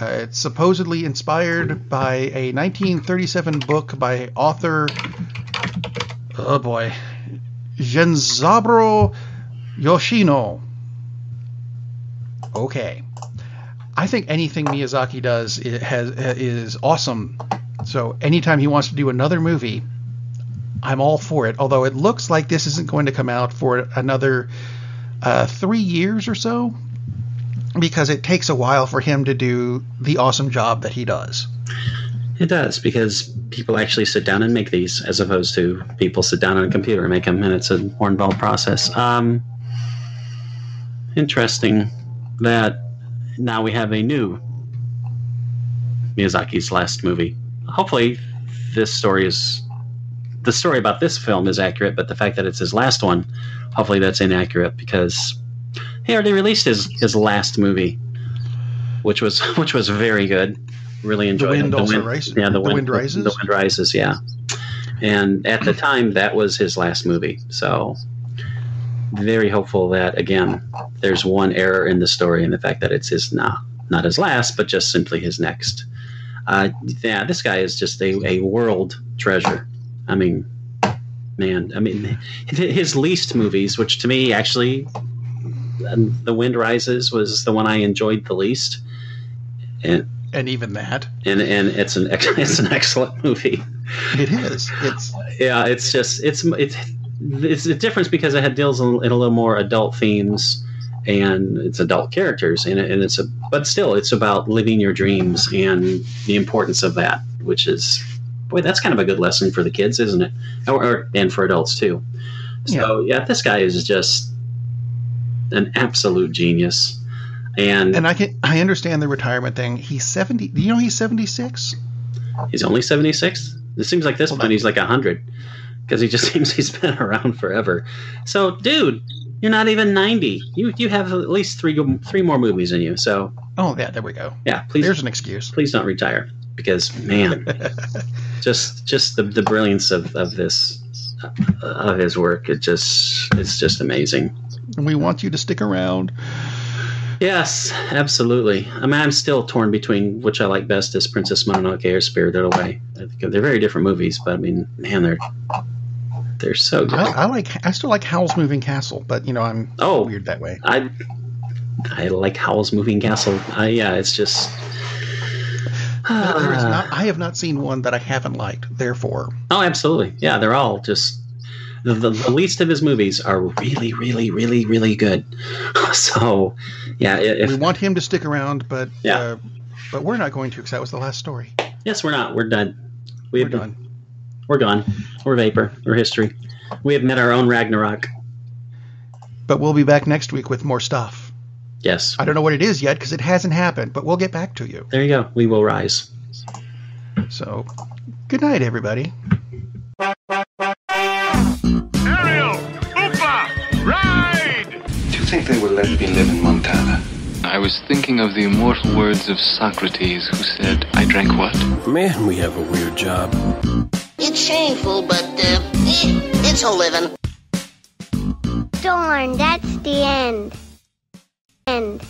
A: It's supposedly inspired by a 1937 book by author, Genzaburo Yoshino. Okay. I think anything Miyazaki does is awesome. So anytime he wants to do another movie, I'm all for it. Although it looks like this isn't going to come out for another 3 years or so, because it takes a while for him to do the awesome job that he does.
B: It does, because people actually sit down and make these, as opposed to people sit down on a computer and make them, and it's a more involved process. Interesting that now we have a new Miyazaki's last movie. Hopefully the story about this film is accurate, but the fact that it's his last one, hopefully that's inaccurate, because he already released his last movie, which was very good. Really enjoyed it.
A: The Wind Rises?
B: The Wind Rises, yeah. And at the time, that was his last movie. So very hopeful that, again, there's one error in the story, and the fact that it's not his last, but just simply his next. This guy is just a world treasure. I mean, man, his least movies, which to me, actually, The Wind Rises was the one I enjoyed the least. And
A: even that.
B: And it's an excellent movie.
A: It is.
B: It's a difference because it deals in a little more adult themes, and it's adult characters, but still it's about living your dreams and the importance of that, which is, boy, that's kind of a good lesson for the kids, isn't it? And for adults too. So yeah, this guy is just an absolute genius. And
A: I understand the retirement thing. He's 70. Do you know he's 76?
B: He's only 76? It seems like this point he's like 100, because he just seems he's been around forever. So, dude, you're not even 90. You have at least three more movies in you. So. Oh yeah,
A: there we go.
B: Yeah, please.
A: There's an excuse.
B: Please don't retire, because man, just the brilliance of this of his work. It's just amazing.
A: And we want you to stick around.
B: Yes, absolutely. I mean, I'm still torn between which I like best, is Princess Mononoke or Spirited Away. They're very different movies, but I mean, man, they're so good.
A: I still like Howl's Moving Castle, but I'm weird that way.
B: I like Howl's Moving Castle. It's just.
A: I have not seen one that I haven't liked. Therefore.
B: Oh, absolutely. Yeah, they're all just. The least of his movies are really, really, really, really good. So, yeah.
A: We want him to stick around, but we're not going to, because that was the last story.
B: Yes, we're not. We're done.
A: We're done.
B: We're gone. We're vapor. We're history. We have met our own Ragnarok.
A: But we'll be back next week with more stuff.
B: Yes.
A: I don't know what it is yet, because it hasn't happened, but we'll get back to you.
B: There you go. We will rise.
A: So, good night, everybody.
C: Do you think they will let me live in Montana?
D: I was thinking of the immortal words of Socrates, who said, I drank what?
E: Man, we have a weird job.
F: It's shameful, but it's a living.
G: Darn, that's the end. End.